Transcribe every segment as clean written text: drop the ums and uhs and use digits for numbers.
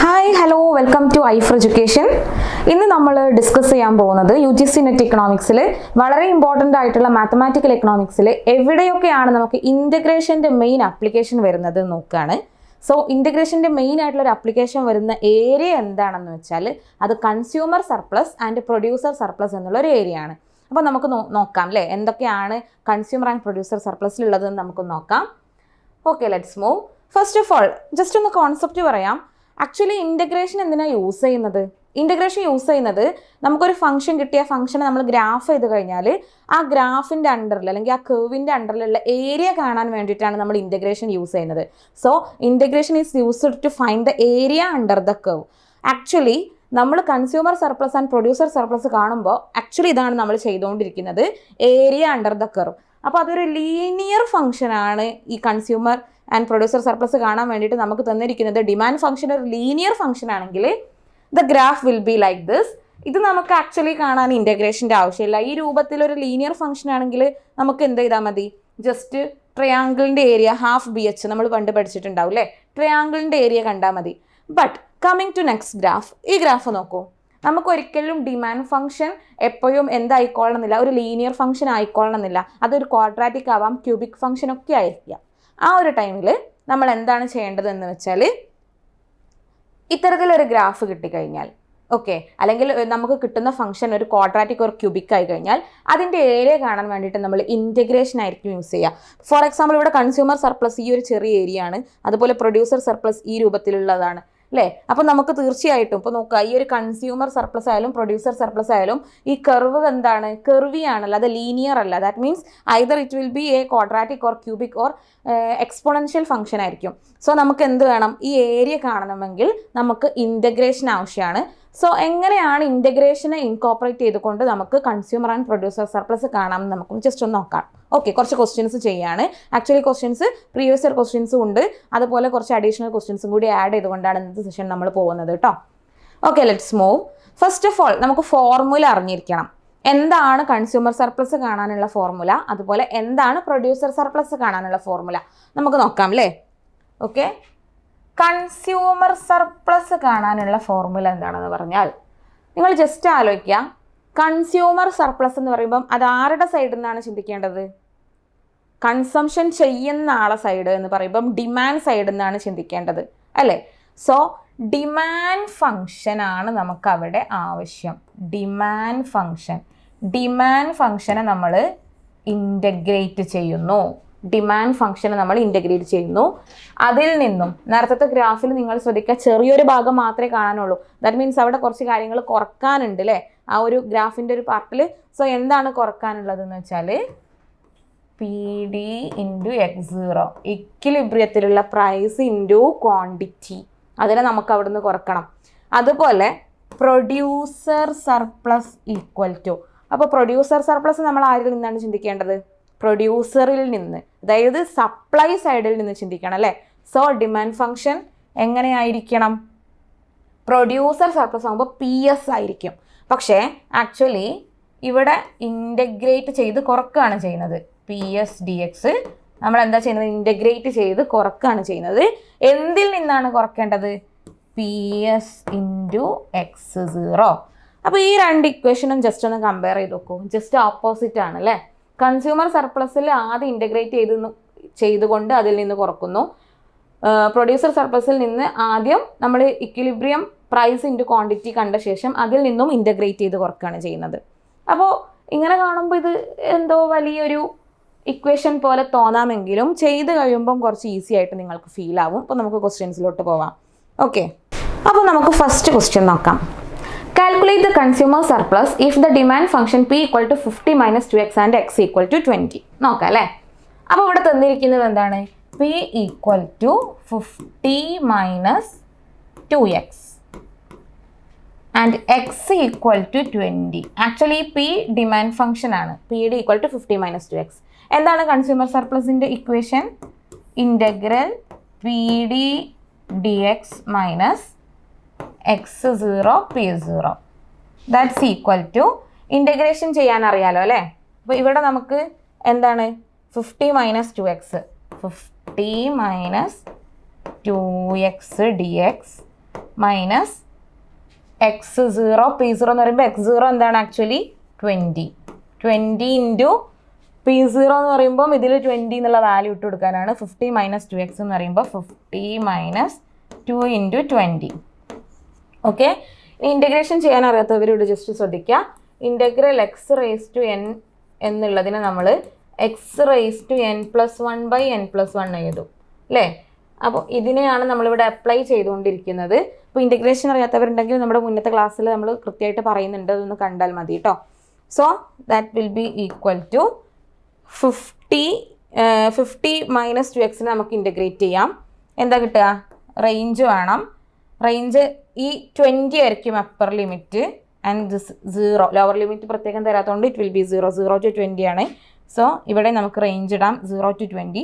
Hi hello welcome to I four education. ഇന്ന് നമ്മൾ discuss ചെയ്യാൻ പോകുന്നത് UGC നെറ്റ് ഇക്കണോമിക്സിൽ വളരെ ഇമ്പോർട്ടൻ്റ് ആയിട്ടുള്ള മാത്തമാറ്റിക്കൽ എക്കണോമിക്സിൽ എവിടെയൊക്കെയാണ് നമുക്ക് ഇൻ്റഗ്രേഷൻ്റെ മെയിൻ ആപ്ലിക്കേഷൻ വരുന്നത് നോക്കുകയാണ്. സോ ഇൻ്റഗ്രേഷൻ്റെ മെയിൻ ആയിട്ടുള്ള ഒരു ആപ്ലിക്കേഷൻ വരുന്ന ഏരിയ എന്താണെന്ന് വെച്ചാൽ അത് consumer surplus and producer surplus എന്നുള്ളൊരു ഏരിയ ആണ്. അപ്പോൾ നമുക്ക് നോക്കാം അല്ലേ, എന്തൊക്കെയാണ് കൺസ്യൂമർ ആൻഡ് പ്രൊഡ്യൂസർ സർപ്ലസിലുള്ളതെന്ന് നമുക്ക് നോക്കാം. Okay, let's move. First of all just ഒന്ന് കോൺസെപ്റ്റ് പറയാം. ആക്ച്വലി ഇൻ്റഗ്രേഷൻ എന്തിനാണ് യൂസ് ചെയ്യുന്നത്? ഇൻ്റഗ്രേഷൻ യൂസ് ചെയ്യുന്നത് നമുക്കൊരു ഫംഗ്ഷൻ കിട്ടിയ ഫംഗ്ഷനെ നമ്മൾ ഗ്രാഫ് ചെയ്ത് കഴിഞ്ഞാൽ ആ ഗ്രാഫിൻ്റെ അണ്ടറിൽ അല്ലെങ്കിൽ ആ കർവിൻ്റെ അണ്ടറിലുള്ള ഏരിയ കാണാൻ വേണ്ടിയിട്ടാണ് നമ്മൾ ഇൻ്റഗ്രേഷൻ യൂസ് ചെയ്യുന്നത്. So integration is used to find the area under the curve. Actually നമ്മൾ consumer surplus and producer surplus കാണുമ്പോൾ ആക്ച്വലി ഇതാണ് നമ്മൾ ചെയ്തുകൊണ്ടിരിക്കുന്നത്, ഏരിയ അണ്ടർ ദ കർവ്. അപ്പോൾ അതൊരു ലീനിയർ ഫംഗ്ഷനാണ്. ഈ കൺസ്യൂമർ ആൻഡ് പ്രൊഡ്യൂസർ സർപ്ലസ് കാണാൻ വേണ്ടിയിട്ട് നമുക്ക് തന്നിരിക്കുന്നത് ഡിമാൻഡ് ഫംഗ്ഷൻ ഒരു ലീനിയർ ഫംഗ്ഷൻ ആണെങ്കിൽ the graph will be like this. ഇത് നമുക്ക് ആക്ച്വലി കാണാൻ ഇൻ്റഗ്രേഷൻ്റെ ആവശ്യമില്ല. ഈ രൂപത്തിൽ ഒരു ലീനിയർ ഫംഗ്ഷൻ ആണെങ്കിൽ നമുക്ക് എന്ത് ചെയ്താൽ മതി, ജസ്റ്റ് ട്രയാങ്കിളിൻ്റെ ഏരിയ ഹാഫ് BH നമ്മൾ പണ്ട് പഠിച്ചിട്ടുണ്ടാവും അല്ലേ, ട്രയാങ്കിളിൻ്റെ ഏരിയ കണ്ടാൽ മതി. But coming to next graph, ഈ ഗ്രാഫ് നോക്കൂ. നമുക്ക് ഒരിക്കലും ഡിമാൻഡ് ഫംഗ്ഷൻ എപ്പോഴും എന്തായിക്കൊള്ളണമെന്നില്ല, ഒരു ലീനിയർ ഫംഗ്ഷൻ ആയിക്കൊള്ളണമെന്നില്ല. അതൊരു ക്വാഡ്രാറ്റിക് ആവാം, ക്യൂബിക് ഫംഗ്ഷൻ ഒക്കെ ആയിരിക്കാം. ആ ഒരു ടൈമിൽ നമ്മൾ എന്താണ് ചെയ്യേണ്ടതെന്ന് വെച്ചാൽ ഇത്തരത്തിലൊരു ഗ്രാഫ് കിട്ടിക്കഴിഞ്ഞാൽ, ഓക്കെ, അല്ലെങ്കിൽ നമുക്ക് കിട്ടുന്ന ഫംഗ്ഷൻ ഒരു ക്വാഡ്രാറ്റിക് ഒരു ക്യൂബിക് ആയി കഴിഞ്ഞാൽ അതിൻ്റെ ഏരിയ കാണാൻ വേണ്ടിയിട്ട് നമ്മൾ ഇൻ്റഗ്രേഷൻ ആയിരിക്കും യൂസ് ചെയ്യുക. ഫോർ എക്സാമ്പിൾ ഇവിടെ കൺസ്യൂമർ സർപ്ലസ് ഈ ഒരു ചെറിയ ഏരിയ ആണ്, അതുപോലെ പ്രൊഡ്യൂസർ സർപ്ലസ് ഈ രൂപത്തിലുള്ളതാണ് അല്ലേ. അപ്പോൾ നമുക്ക് തീർച്ചയായിട്ടും ഇപ്പോൾ നോക്കുക, ഈ ഒരു കൺസ്യൂമർ സർപ്ലസ് ആയാലും പ്രൊഡ്യൂസർ സർപ്ലസ് ആയാലും ഈ കർവ് എന്താണ്, കർവി ആണല്ലോ, അത് ലീനിയർ അല്ല. That means either it will B A quadratic or cubic or exponential function ആയിരിക്കും. സോ നമുക്ക് എന്ത് വേണം, ഈ ഏരിയ കാണണമെങ്കിൽ നമുക്ക് ഇൻ്റഗ്രേഷൻ ആവശ്യമാണ്. സോ എങ്ങനെയാണ് ഇൻ്റഗ്രേഷനെ ഇൻകോപ്പറേറ്റ് ചെയ്തുകൊണ്ട് നമുക്ക് കൺസ്യൂമർ ആൻഡ് പ്രൊഡ്യൂസർ സർപ്ലസ് കാണാമെന്ന് നമുക്ക് ജസ്റ്റ് ഒന്ന് നോക്കാം. ഓക്കെ, കുറച്ച് ക്വസ്റ്റ്യൻസ് ചെയ്യാണ്. ആക്ച്വലി ക്വസ്റ്റ്യൻസ് പ്രീവിയസ് ഇയർ ക്വസ്റ്റ്യൻസും ഉണ്ട്, അതുപോലെ കുറച്ച് അഡീഷണൽ ക്വസ്റ്റ്യൻസും കൂടി ആഡ് ചെയ്തുകൊണ്ടാണ് ഇന്നത്തെ സെഷൻ നമ്മൾ പോകുന്നത് കേട്ടോ. Okay, let's move. First of all നമുക്ക് ഫോർമുല അറിഞ്ഞിരിക്കണം. എന്താണ് കൺസ്യൂമർ സർപ്ലസ് കാണാനുള്ള ഫോർമുല, അതുപോലെ എന്താണ് പ്രൊഡ്യൂസർ സർപ്ലസ് കാണാനുള്ള ഫോർമുല നമുക്ക് നോക്കാം അല്ലേ. ഓക്കെ, കൺസ്യൂമർ സർപ്ലസ് കാണാനുള്ള ഫോർമുല എന്താണെന്ന് പറഞ്ഞാൽ നിങ്ങൾ ജസ്റ്റ് ആലോചിക്കുക. കൺസ്യൂമർ സർപ്ലസ് എന്ന് പറയുമ്പം അത് ആരുടെ സൈഡിൽ നിന്നാണ് ചിന്തിക്കേണ്ടത്? കൺസംഷൻ ചെയ്യുന്ന ആളെ സൈഡ് എന്ന് പറയുമ്പം ഡിമാൻഡ് സൈഡിൽ നിന്നാണ് ചിന്തിക്കേണ്ടത് അല്ലേ. സോ ഡിമാൻഡ് ഫംഗ്ഷനാണ് നമുക്ക് അവിടെ ആവശ്യം. ഡിമാൻഡ് ഫംഗ്ഷനെ നമ്മൾ ഇൻ്റഗ്രേറ്റ് ചെയ്യുന്നു. അതിൽ നിന്നും നേരത്തെ ഗ്രാഫിൽ നിങ്ങൾ ശ്രദ്ധിക്കുക, ചെറിയൊരു ഭാഗം മാത്രമേ കാണാനുള്ളൂ. ദാറ്റ് മീൻസ് അവിടെ കുറച്ച് കാര്യങ്ങൾ കുറക്കാനുണ്ട് അല്ലേ ആ ഒരു ഗ്രാഫിൻ്റെ ഒരു പാർട്ടിൽ. സോ എന്താണ് കുറക്കാനുള്ളതെന്ന് വെച്ചാൽ PD ഇൻറ്റു X0, ഇക്വിലിബ്രിയത്തിലുള്ള പ്രൈസ് ഇൻറ്റു ക്വാണ്ടിറ്റി, അതിനെ നമുക്ക് അവിടെ നിന്ന് കുറക്കണം. അതുപോലെ പ്രൊഡ്യൂസർ സർപ്ലസ് ഈക്വൽ ടു, അപ്പോൾ പ്രൊഡ്യൂസർ സർപ്ലസ് നമ്മൾ ആരിൽ നിന്നാണ് ചിന്തിക്കേണ്ടത്? പ്രൊഡ്യൂസറിൽ നിന്ന്, അതായത് സപ്ലൈ സൈഡിൽ നിന്ന് ചിന്തിക്കണം അല്ലേ. സോ ഡിമാൻഡ് ഫംഗ്ഷൻ എങ്ങനെയായിരിക്കണം? പ്രൊഡ്യൂസർ സർപ്ലസ് ആകുമ്പോൾ PS ആയിരിക്കും. പക്ഷേ ആക്ച്വലി ഇവിടെ ഇൻ്റഗ്രേറ്റ് ചെയ്ത് കുറക്കുകയാണ് ചെയ്യുന്നത്. PS dx നമ്മൾ എന്താ ചെയ്യുന്നത്? ഇൻ്റഗ്രേറ്റ് ചെയ്ത് കുറക്കുകയാണ് ചെയ്യുന്നത്. എന്തിൽ നിന്നാണ് കുറയ്ക്കേണ്ടത്? PS into X0. അപ്പോൾ ഈ രണ്ട് ഇക്വേഷനും ജസ്റ്റ് ഒന്ന് കമ്പയർ ചെയ്ത് നോക്കൂ. ജസ്റ്റ് ഓപ്പോസിറ്റ് ആണ് അല്ലേ. കൺസ്യൂമർ സർപ്ലസിൽ ആദ്യം ഇൻ്റഗ്രേറ്റ് ചെയ്തുകൊണ്ട് അതിൽ നിന്ന് കുറക്കുന്നു. പ്രൊഡ്യൂസർ സർപ്ലസിൽ നിന്ന് ആദ്യം നമ്മൾ ഇക്വിലിബ്രിയം പ്രൈസ് ഇൻറ്റു ക്വാണ്ടിറ്റി കണ്ട ശേഷം അതിൽ നിന്നും ഇൻ്റഗ്രേറ്റ് ചെയ്ത് കുറക്കുകയാണ് ചെയ്യുന്നത്. അപ്പോൾ ഇങ്ങനെ കാണുമ്പോൾ ഇത് എന്തോ വലിയൊരു ഇക്വേഷൻ പോലെ തോന്നാമെങ്കിലും ചെയ്ത് കഴിയുമ്പം കുറച്ച് ഈസി ആയിട്ട് നിങ്ങൾക്ക് ഫീൽ ആവും. അപ്പോൾ നമുക്ക് ക്വസ്റ്റ്യൻസിലോട്ട് പോവാം. ഓക്കെ, അപ്പോൾ നമുക്ക് ഫസ്റ്റ് ക്വസ്റ്റ്യൻ നോക്കാം. Calculate the consumer surplus if the demand function P equal to 50 minus 2x and x equal to 20. നോക്കാം അല്ലേ. അപ്പോൾ ഇവിടെ തന്നിരിക്കുന്നത് എന്താണ്? P equal to 50 minus 2x and x equal to 20. Actually P demand function ആണ്. PD equal to 50 minus 2x. എന്താണ് consumer സർപ്ലസിൻ്റെ equation? Integral PD dx minus X0 P0 that's equal to, integration ചെയ്യാൻ അറിയാലോ അല്ലേ. അപ്പോൾ ഇവിടെ നമുക്ക് എന്താണ് 50 minus 2x, 50 minus 2x dx minus x0 p0 എന്ന് പറയുമ്പോൾ x0 എന്താണ് ആക്ച്വലി 20 ഇൻറ്റു p0 എന്ന് പറയുമ്പോൾ ഇതിൽ 20 എന്നുള്ള വാല്യൂ ഇട്ട് കൊടുക്കാനാണ്. 50 മൈനസ് 2x എന്ന് പറയുമ്പോൾ 50 മൈനസ് 2 ഇൻറ്റു 20. ഓക്കെ, ഇൻ്റഗ്രേഷൻ ചെയ്യാൻ അറിയാത്തവരോട് ജസ്റ്റ് ശ്രദ്ധിക്കുക. Integral x raise to n എന്നുള്ളതിനെ നമ്മൾ x റേസ് ടു n+1/n+1 എഴുതും അല്ലേ. അപ്പോൾ ഇതിനെയാണ് നമ്മളിവിടെ അപ്ലൈ ചെയ്തുകൊണ്ടിരിക്കുന്നത്. അപ്പോൾ ഇൻ്റഗ്രേഷൻ അറിയാത്തവരുണ്ടെങ്കിൽ നമ്മുടെ മുന്നത്തെ ക്ലാസ്സിൽ നമ്മൾ കൃത്യമായിട്ട് പറയുന്നുണ്ട്, അതൊന്ന് കണ്ടാൽ മതി കേട്ടോ. So that will be equal to 50 minus 2x നമുക്ക് ഇൻ്റഗ്രേറ്റ് ചെയ്യാം. എന്താ കിട്ടുക? റേഞ്ച് വേണം. റേഞ്ച് ഈ 20 ആയിരിക്കും upper limit and this 0 lower limit പ്രത്യേകം തരാത്തതുകൊണ്ട് ഇറ്റ് വിൽ ബി 0 to 20 ആണ്. സോ ഇവിടെ നമുക്ക് റേഞ്ച് ഇടാം 0 to 20.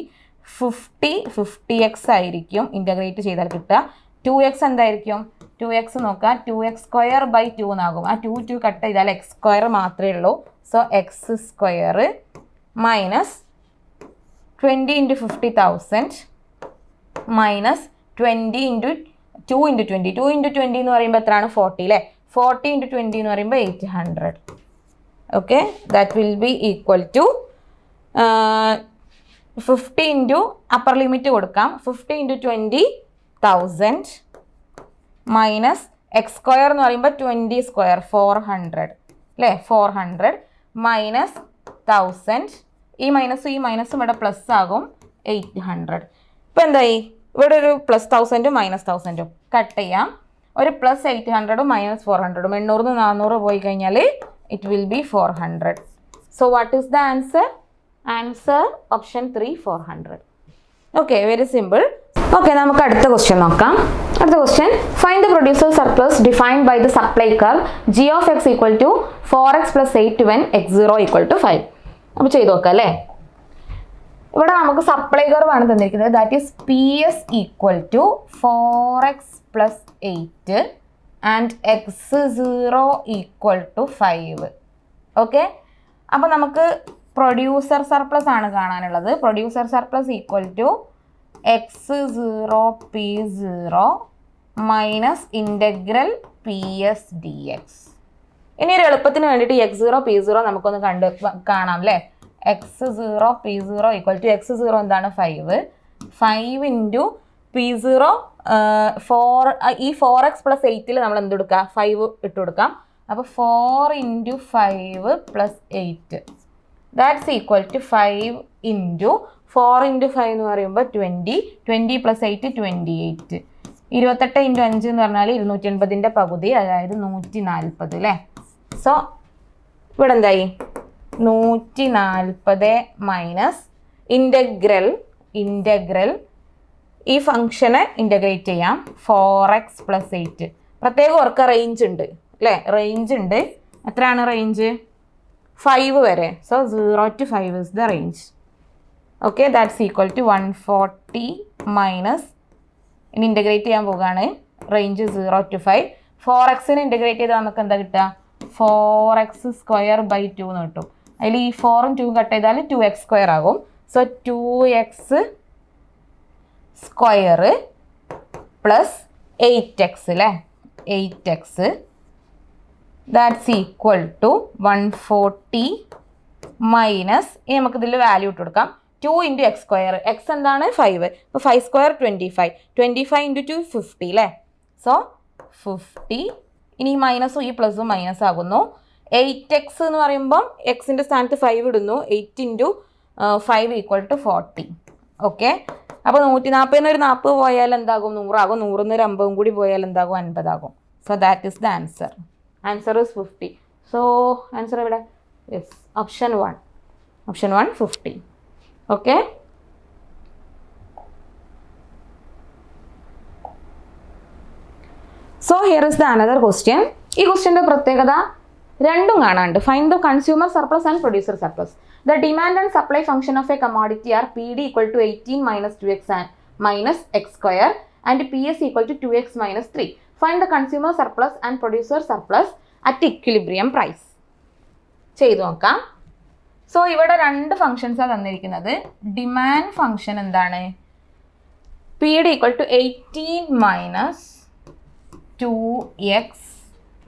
50x ആയിരിക്കും ഇൻ്റഗ്രേറ്റ് ചെയ്താൽ കിട്ടുക. 2x എന്തായിരിക്കും? 2x നോക്കുക, 2x² 2 എന്നാകും. ആ 2 കട്ട് ചെയ്താൽ x² മാത്രമേ ഉള്ളൂ. So x² minus 20 into 50,000 minus 20 into 2 into 20. 2 into 20 എന്ന് പറയുമ്പോൾ എത്രയാണ്? 40 അല്ലേ. 40 ഇൻറ്റു 20 എന്ന് പറയുമ്പോൾ 800. Okay, that will be equal to 50 into upper limit കൊടുക്കാം. 50 ഇൻറ്റു 20,000 മൈനസ് x² എന്ന് പറയുമ്പോൾ 20² 400 അല്ലേ. 400 മൈനസ് 1000. ഈ മൈനസും ഇവിടെ പ്ലസ് ആകും 800. ഇപ്പം എന്തായി? ഇവിടെ ഒരു +1000 -1000 കട്ട് ചെയ്യാം. ഒരു +800 -400 800 400 പോയി കഴിഞ്ഞാൽ it will be 400. So what is the answer? Answer option 3 400. Okay, very simple. Okay, നമുക്ക് അടുത്ത ക്വസ്റ്റ്യൻ നോക്കാം. അടുത്ത question, find the producer surplus defined by the supply curve g of x equal to 4x plus 8 when x0 equal to 5. അപ്പോൾ ചെയ്ത് നോക്കാം അല്ലേ. ഇവിടെ നമുക്ക് സപ്ലൈ കർവ് ആണ് തന്നിരിക്കുന്നത്. That is PS equal to 4x plus 8 and x0 equal to 5. Okay, അപ്പോൾ നമുക്ക് പ്രൊഡ്യൂസർ സർപ്ലസ് ആണ് കാണാനുള്ളത്. Producer surplus equal to x0 p0 minus integral PS dx. ഇനി ഒരു എളുപ്പത്തിന് വേണ്ടിയിട്ട് x0 p0 നമുക്കൊന്ന് കാണാം അല്ലേ. x0 p0 equal to x0 എന്താണ്? 5 ഇൻറ്റു p0 4. ഈ 4x plus 8 നമ്മൾ എന്ത് കൊടുക്കുക? 5 ഇട്ട് കൊടുക്കാം. അപ്പോൾ 4 into 5 plus 8 that's equal to 5 into 4 into 5 എന്ന് പറയുമ്പോൾ 20 plus 8 28. 28 ഇൻറ്റു 5 എന്ന് പറഞ്ഞാൽ 280ൻ്റെ പകുതി, അതായത് 140 അല്ലേ. സോ ഇവിടെ എന്തായി? 140 മൈനസ് ഇൻ്റഗ്രൽ ഈ ഫംഗ്ഷനെ ഇൻ്റഗ്രേറ്റ് ചെയ്യാം. 4x plus 8. പ്രത്യേകം ഓർക്കുക, റേഞ്ച് ഉണ്ട് അല്ലേ. റേഞ്ച് ഉണ്ട്. എത്രയാണ് റേഞ്ച്? 5 വരെ. So 0 to 5 is the range. Okay, that's equal to 140 minus ഇനി ഇൻ്റഗ്രേറ്റ് ചെയ്യാൻ പോകുകയാണ്. Range 0 to 5. 4xനെ ഇൻ്റഗ്രേറ്റ് ചെയ്താൽ നമുക്ക് എന്താ കിട്ടുക? 4x² 2 എന്ന് കിട്ടും. അതിൽ ഈ 4ഉം 2ഉം കട്ട് ചെയ്താൽ 2x² ആകും. സോ 2x² പ്ലസ് 8x അല്ലേ. 8x that's equal to 140 minus ഇനി നമുക്കിതിൽ വാല്യൂ ഇട്ട് കൊടുക്കാം. 2 ഇൻറ്റു x². x എന്താണ്? 5. അപ്പോൾ 5² 25 ഇൻറ്റു 2 50 അല്ലേ. സോ 50. ഇനി മൈനസും ഈ പ്ലസും മൈനസ് ആകുന്നു. 8x എന്ന് പറയുമ്പം എക്സിൻ്റെ സ്ഥാനത്ത് 5 ഇടുന്നു. 8 ഇൻറ്റു 5 ഈക്വൽ ടു 40. ഓക്കെ, അപ്പോൾ 140 ഒരു 40 പോയാൽ എന്താകും? 100 ആകും. 100 ഒരു 50 കൂടി പോയാൽ എന്താകും? 50 ആകും. So that is the answer. Answer is 50. So answer എവിടെ? Yes, option 1 50. Okay, so here is the another question. ഈ ക്വസ്റ്റ്യൻ്റെ പ്രത്യേകത രണ്ടും കാണാണ്ട്. Find the consumer surplus and producer surplus. The demand and supply function of a commodity are PD equal to 18 minus 2x minus x² and PS equal to 2x minus 3. Find the consumer surplus and producer surplus at equilibrium price. ചെയ്തു നോക്കാം. So ഇവിടെ രണ്ട് ഫംഗ്ഷൻസാണ് തന്നിരിക്കുന്നത്. Demand function എന്താണ്? PD equal to 18 minus 2x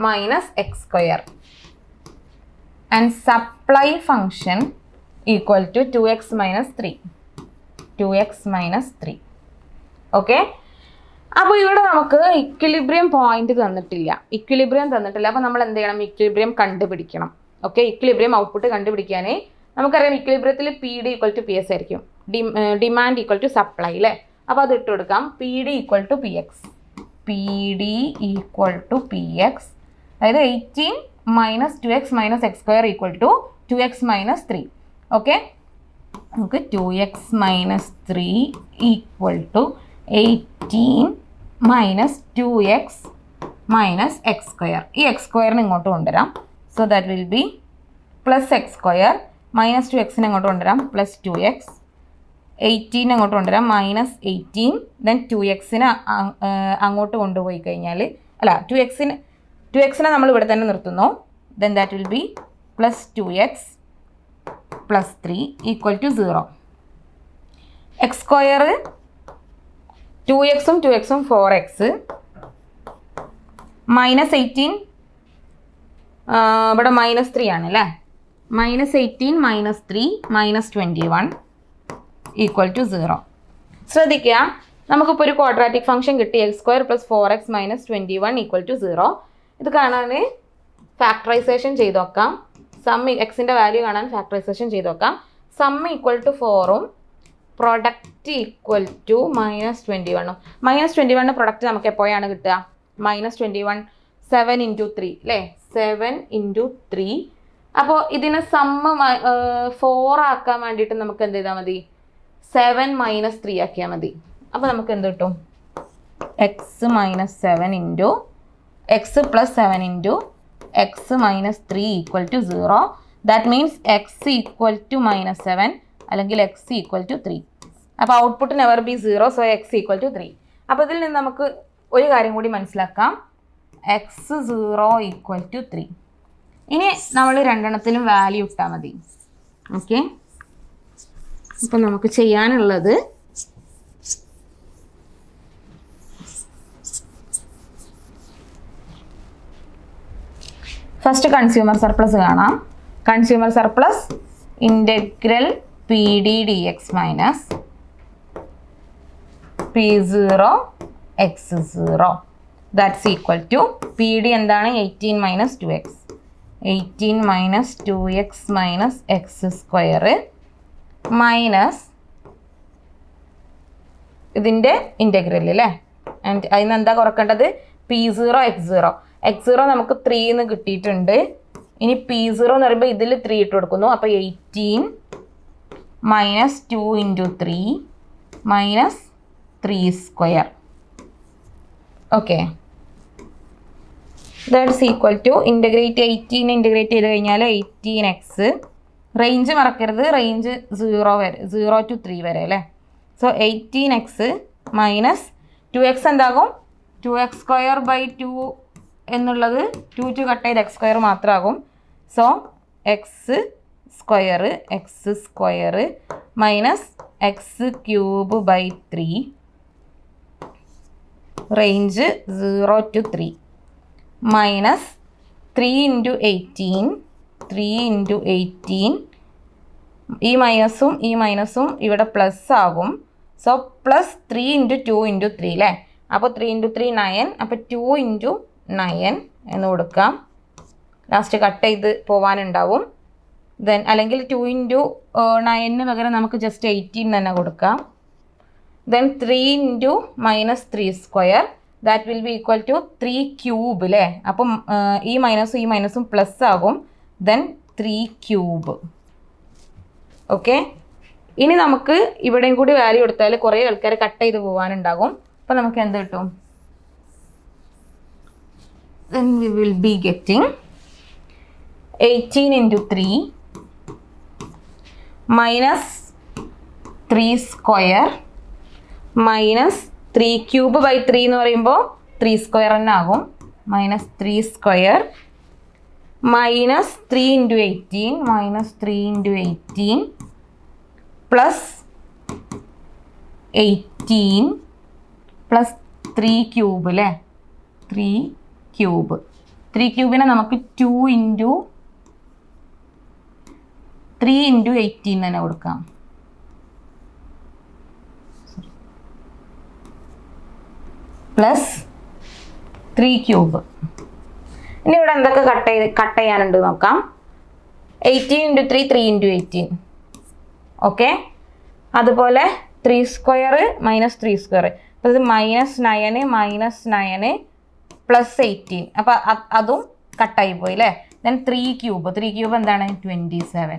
minus x square and supply function equal to 2x minus 3. 2x minus 3. Okay, അപ്പോൾ ഇവിടെ നമുക്ക് equilibrium point തന്നിട്ടില്ല. അപ്പോൾ നമ്മൾ എന്ത് ചെയ്യണം? ഇക്വിലിബ്രിയം കണ്ടുപിടിക്കണം. ഓക്കെ, ഇക്വിലിബ്രിയം ഔട്ട്പുട്ട് കണ്ടുപിടിക്കാനേ നമുക്കറിയാം ഇക്വിലിബ്രിയത്തിൽ P D equal to P S ആയിരിക്കും, ഡിമാൻഡ് ഈക്വൽ ടു സപ്ലൈ അല്ലേ. അപ്പോൾ അത് ഇട്ട് കൊടുക്കാം. P D equal to P X, P D equal to P X, അതായത് 18 minus 2x minus X square equal to 2x minus 3. Okay, നമുക്ക് 2x minus 3 equal to 18 minus 2x minus X square. ഈ X സ്ക്വയറിന് ഇങ്ങോട്ട് കൊണ്ടുവരാം. So that will be plus X square minus 2xനെ ഇങ്ങോട്ട് കൊണ്ടുവരാം plus 2x, 18 അങ്ങോട്ട് കൊണ്ടുവരാം മൈനസ് 18, ദെൻ 2xനെ അങ്ങോട്ട് കൊണ്ടുപോയി കഴിഞ്ഞാൽ അല്ല 2xനെ നമ്മൾ ഇവിടെ തന്നെ നിർത്തുന്നു. Then that will be plus 2x plus 3 equal to 0. X square 2xും 2xും 4x മൈനസ് 18 ഇവിടെ മൈനസ് 3 ആണ് അല്ലേ. Minus 18 minus 3 minus 21 equal to 0. ശ്രദ്ധിക്കുക, നമുക്കിപ്പോൾ ഒരു ക്വാഡ്രാറ്റിക് ഫംഗ്ഷൻ കിട്ടി. X square plus 4x minus 21 equal to 0. ഇത് കാണാൻ ഫാക്ടറൈസേഷൻ ചെയ്ത് നോക്കാം. എക്സിൻ്റെ വാല്യൂ കാണാൻ ഫാക്ടറൈസേഷൻ ചെയ്ത് നോക്കാം. സം ഈക്വൽ ടു 4ഉം പ്രൊഡക്റ്റ് ഈക്വൽ ടു മൈനസ് 21ഉം. മൈനസ് 21 പ്രൊഡക്റ്റ് നമുക്ക് എപ്പോഴാണ് കിട്ടുക? മൈനസ് 21 7 ഇൻറ്റു 3 അല്ലേ, 7 ഇൻറ്റു 3. അപ്പോൾ ഇതിനെ സമ്മ് 4 ആക്കാൻ വേണ്ടിയിട്ട് നമുക്ക് എന്ത് ചെയ്താൽ മതി? 7 മൈനസ് 3 ആക്കിയാൽ മതി. അപ്പോൾ നമുക്ക് എന്ത് കിട്ടും? X minus 7 into x plus 7 into x minus 3 equal to 0. That means x equal to minus 7 അല്ലെങ്കിൽ എക്സ് ഈക്വൽ ടു 3. അപ്പോൾ output never be 0, so x equal to 3. അപ്പോൾ ഇതിൽ നിന്ന് നമുക്ക് ഒരു കാര്യം കൂടി മനസ്സിലാക്കാം, എക്സ് 0 ഈക്വൽ ടു 3. ഇനി നമ്മൾ രണ്ടെണ്ണത്തിലും വാല്യൂ ഇട്ടാൽ മതി. ഓക്കെ, അപ്പം നമുക്ക് ചെയ്യാനുള്ളത് ഫസ്റ്റ് കൺസ്യൂമർ സർപ്ലസ് കാണാം. Consumer surplus integral P D D x minus P 0 x 0 that's equal to P D എന്താണ്? 18 minus 2x, 18 minus 2x minus X square minus ഇതിൻ്റെ ഇൻ്റഗ്രൽ അല്ലേ. ആൻഡ് അതിന് എന്താ കുറക്കേണ്ടത്? P 0 x 0. എക്സ് 0 നമുക്ക് 3 എന്ന് കിട്ടിയിട്ടുണ്ട്. ഇനി പി 0 എന്ന് പറയുമ്പോൾ ഇതിൽ 3 ഇട്ട് കൊടുക്കുന്നു. അപ്പോൾ 18 minus 2 into 3 minus 3 square. Okay, that's equal to integrate 18 integrate ചെയ്ത് കഴിഞ്ഞാൽ 18x, റേഞ്ച് മറക്കരുത്, റേഞ്ച് 0 ടു 3 വരെ അല്ലേ. സോ 18x മൈനസ് 2x എന്താകും? 2x സ്ക്വയർ ബൈ 2 എന്നുള്ളത് 2 കട്ട് ചെയ്ത് എക്സ് സ്ക്വയർ മാത്രമാകും. So x square minus x cube by 3, range 0 to 3 minus 3 into 18 ഈ മൈനസും ഇവിടെ പ്ലസ് ആകും. സോ പ്ലസ് 3 ഇൻറ്റു 2 ഇൻറ്റു 3 അല്ലേ. അപ്പോൾ 3 ഇൻറ്റു 3 9, അപ്പോൾ 2 ഇൻറ്റു 9 എന്ന് കൊടുക്കാം. ലാസ്റ്റ് കട്ട് ചെയ്ത് പോകാനുണ്ടാവും. ദെൻ അല്ലെങ്കിൽ 2 ഇൻറ്റു 9 പകരം നമുക്ക് ജസ്റ്റ് 18 തന്നെ കൊടുക്കാം. Then 3 into minus 3 square that will be equal to 3 cube അല്ലേ. അപ്പം ഈ മൈനസും പ്ലസ് ആകും. Then 3 cube. ഓക്കെ, ഇനി നമുക്ക് ഇവിടെയും കൂടി വാല്യൂ കൊടുത്താൽ കുറേ ആൾക്കാർ കട്ട് ചെയ്ത് പോകാനുണ്ടാകും. അപ്പോൾ നമുക്ക് എന്ത് കിട്ടും? then we will be getting 18 into 3 minus 3 square minus 3 cube by 3 എന്ന് പറയുമ്പോൾ 3 square തന്നെ ആകും. minus 3 square minus 3 into 18 minus 3 into 18 plus 18 plus 3 cube അല്ലേ, 3 ക്യൂബ്. 3 ക്യൂബിനെ നമുക്ക് 2 × 3 × 18 തന്നെ കൊടുക്കാം. Plus 3 cube. ഇനി ഇവിടെ എന്തൊക്കെ കട്ട് ചെയ്യാനുണ്ട് നോക്കാം. 18 × 3 3 × 18. ഓക്കെ, അതുപോലെ 3 സ്ക്വയർ മൈനസ് 3 സ്ക്വയർ. അപ്പോൾ ഇത് -9 പ്ലസ് 18. അപ്പോൾ അതും കട്ടായി പോയി അല്ലേ. ദെൻ 3 ക്യൂബ് എന്താണ് 27.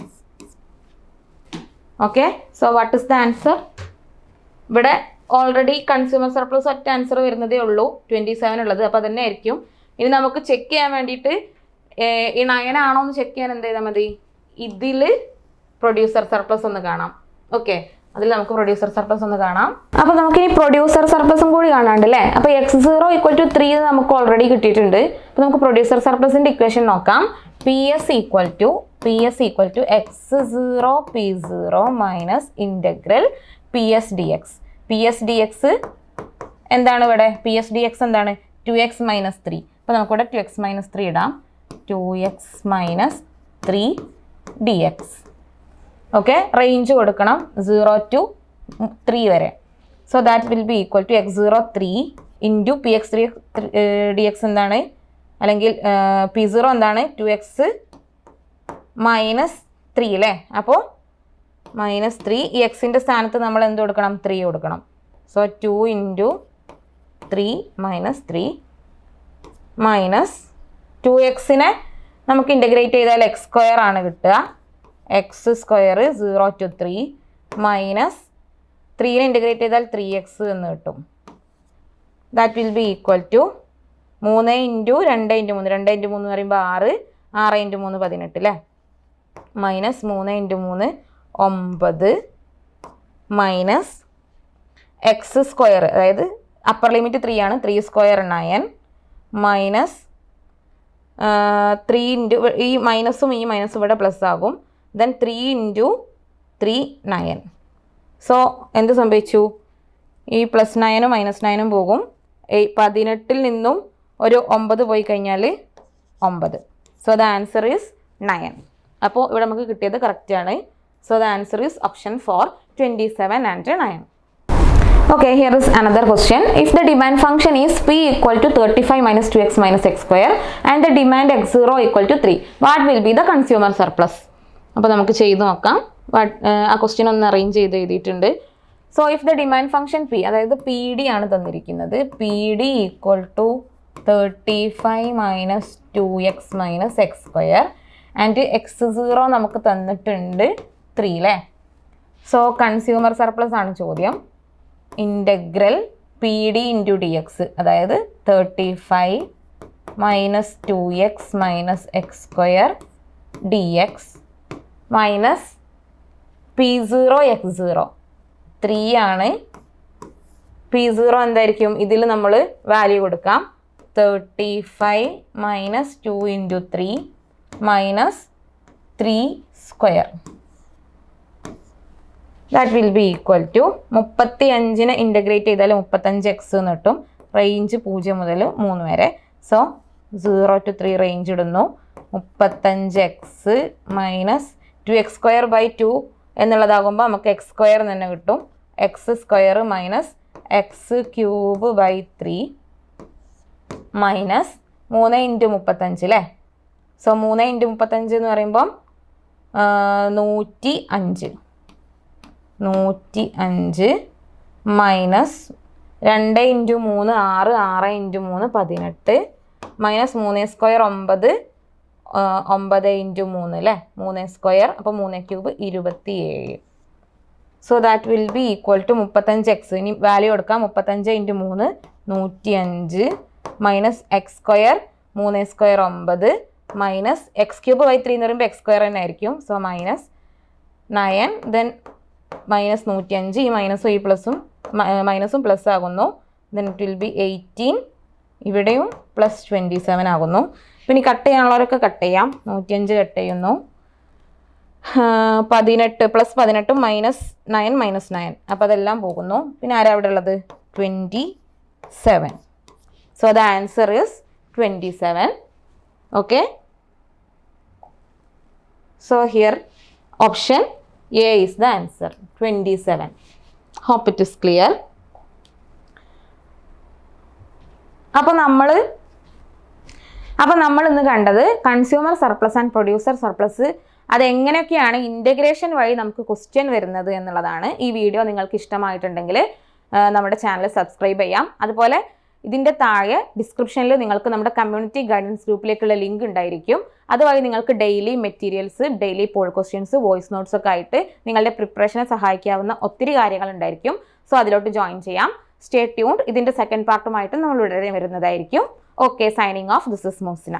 Okay, so what is the answer? ഇവിടെ ഓൾറെഡി കൺസ്യൂമർ സർപ്ലസ് ഒറ്റ ആൻസർ വരുന്നതേ ഉള്ളൂ, 27 ഉള്ളത്. അപ്പോൾ അതന്നെ ആയിരിക്കും. ഇനി നമുക്ക് ചെക്ക് ചെയ്യാൻ വേണ്ടിയിട്ട് ഈ 9 ആണോ എന്ന് ചെക്ക് ചെയ്യാൻ എന്ത് ചെയ്താൽ മതി, ഇതിൽ പ്രൊഡ്യൂസർ സർപ്ലസ് ഒന്ന് കാണാം. ഓക്കെ, അതിൽ നമുക്ക് പ്രൊഡ്യൂസർ സർപ്ലസ് ഒന്ന് കാണാം. അപ്പോൾ നമുക്കിനി പ്രൊഡ്യൂസർ സർപ്ലസും കൂടി കാണാണ്ട് അല്ലേ. അപ്പോൾ x0 = 3 നമുക്ക് ഓൾറെഡി കിട്ടിയിട്ടുണ്ട്. അപ്പോൾ നമുക്ക് പ്രൊഡ്യൂസർ സർപ്ലസിൻ്റെ ഇക്വേഷൻ നോക്കാം. PS = x0 P0 minus integral PS dx. PS dx എന്താണ് ഇവിടെ? PS dx എന്താണ്? 2x - 3. അപ്പോൾ നമുക്കിവിടെ 2x - 3 ഇടാം. 2x - 3 dx. ഓക്കെ, റേഞ്ച് കൊടുക്കണം 0 to 3 വരെ. So that will be equal to x0 3 into px dx എന്താണ്, അല്ലെങ്കിൽ p0 എന്താണ് 2x - 3 അല്ലേ. അപ്പോൾ -3, ഈ എക്സിൻ്റെ സ്ഥാനത്ത് നമ്മൾ എന്ത് കൊടുക്കണം? 3 കൊടുക്കണം. സോ 2 × 3 - 3 മൈനസ് 2x-നെ നമുക്ക് ഇൻ്റഗ്രേറ്റ് ചെയ്താൽ x² ആണ് കിട്ടുക. x² 0 to 3 മൈനസ് 3-നെ ഇൻ്റഗ്രേറ്റ് ചെയ്താൽ 3x എന്ന് കിട്ടും. That will be equal to 3 × 2 × 3 2 × 3 എന്ന് പറയുമ്പോൾ 6 6 × 3 18 അല്ലേ. മൈനസ് 3 × 3 9 മൈനസ് x², അതായത് അപ്പർ ലിമിറ്റ് 3 ആണ്, 3² 9 മൈനസ് 3 × ഈ മൈനസും ഈ മൈനസും ഇവിടെ പ്ലസ് ആകും. ദെൻ 3 × 3 9. സോ എന്ത് സംഭവിച്ചു? ഈ +9 -9 പോകും. 18-ൽ നിന്നും ഒരു 9 പോയി കഴിഞ്ഞാൽ 9. So the answer is 9. അപ്പോൾ ഇവിടെ നമുക്ക് കിട്ടിയത് കറക്റ്റാണ്. So the answer is option 4 27 and 9. Okay, here is another question. If the demand function is p equal to 35 minus 2x minus x square and the demand x0 equal to 3, what will be the consumer surplus? അപ്പോൾ നമുക്ക് ചെയ്ത് നോക്കാം. ആ question ഒന്ന് arrange ചെയ്ത് എഴുതിയിട്ടുണ്ട്. So if the demand function P, അതായത് P D ആണ് തന്നിരിക്കുന്നത്. P D equal to 35 minus 2x minus x square and x0 നമുക്ക് തന്നിട്ടുണ്ട് 3 അല്ലേ. സോ കൺസ്യൂമർ സർപ്ലസ് ആണ് ചോദ്യം. Integral P D into D X, അതായത് 35 minus 2x minus x square dx minus p0 x0 3 ആണ്. p0 എന്തായിരിക്കും? ഇതിൽ നമ്മൾ വാല്യൂ കൊടുക്കാം. 35 minus 2 × 3 minus 3 square. That will be equal to 35-നെ ഇൻ്റഗ്രേറ്റ് ചെയ്താൽ 35x എന്ന് കിട്ടും. റേഞ്ച് 0 മുതൽ 3 വരെ. സോ 0 to 3 റേഞ്ച് ഇടുന്നു. 35x മൈനസ് 2x²/2 എന്നുള്ളതാകുമ്പോൾ നമുക്ക് x² തന്നെ കിട്ടും. x² മൈനസ് x³/3 മൈനസ് 3 × 35 അല്ലേ. സോ 3 × 35 എന്ന് പറയുമ്പം 105 മൈനസ് 2 × 3 6 6 × 3 18 മൈനസ് 3² 9 9 × 3 അല്ലേ. 3² അപ്പോൾ 3³ 27. So that will be equal to 35x. ഇനി വാല്യൂ കൊടുക്കാം. 35 × 3 105 മൈനസ് x² 3² 9 മൈനസ് x³/3 എന്ന് പറയുമ്പോൾ x² തന്നെ ആയിരിക്കും. So minus 9 then minus 105. ഈ മൈനസും ഈ പ്ലസും മൈനസും പ്ലസ് ആകുന്നു. Then it will B 18. ഇവിടെയും പ്ലസ് 27 ആകുന്നു. പിന്നെ കട്ട് ചെയ്യാനുള്ളവരൊക്കെ കട്ട് ചെയ്യാം. 105 കട്ട് ചെയ്യുന്നു. 18 പ്ലസ് 18 മൈനസ് 9 മൈനസ് 9. അപ്പോൾ അതെല്ലാം പോകുന്നു. പിന്നെ ആരാ അവിടെ ഉള്ളത്? 27. So the answer is 27. Okay. So here option A is the answer, 27. Hope it is clear. അപ്പോൾ നമ്മൾ ഇന്ന് കണ്ടത് consumer surplus and producer surplus അതെങ്ങനെയൊക്കെയാണ് ഇൻ്റഗ്രേഷൻ വഴി നമുക്ക് ക്വസ്റ്റ്യൻ വരുന്നത് എന്നുള്ളതാണ്. ഈ വീഡിയോ നിങ്ങൾക്ക് ഇഷ്ടമായിട്ടുണ്ടെങ്കിൽ നമ്മുടെ ചാനൽ സബ്സ്ക്രൈബ് ചെയ്യാം. അതുപോലെ ഇതിൻ്റെ താഴെ ഡിസ്ക്രിപ്ഷനിൽ നിങ്ങൾക്ക് നമ്മുടെ കമ്മ്യൂണിറ്റി ഗൈഡൻസ് ഗ്രൂപ്പിലേക്കുള്ള ലിങ്ക് ഉണ്ടായിരിക്കും. അതുവഴി നിങ്ങൾക്ക് daily materials, daily poll questions, voice notes ഒക്കെ ആയിട്ട് നിങ്ങളുടെ പ്രിപ്പറേഷനെ സഹായിക്കാവുന്ന ഒത്തിരി കാര്യങ്ങൾ ഉണ്ടായിരിക്കും. സോ അതിലോട്ട് ജോയിൻ ചെയ്യാം. Stay tuned. ഇതിൻ്റെ സെക്കൻഡ് പാർട്ടുമായിട്ട് നമ്മൾ ഉടനെ വരുന്നതായിരിക്കും. Okay, signing off. This is Mosina.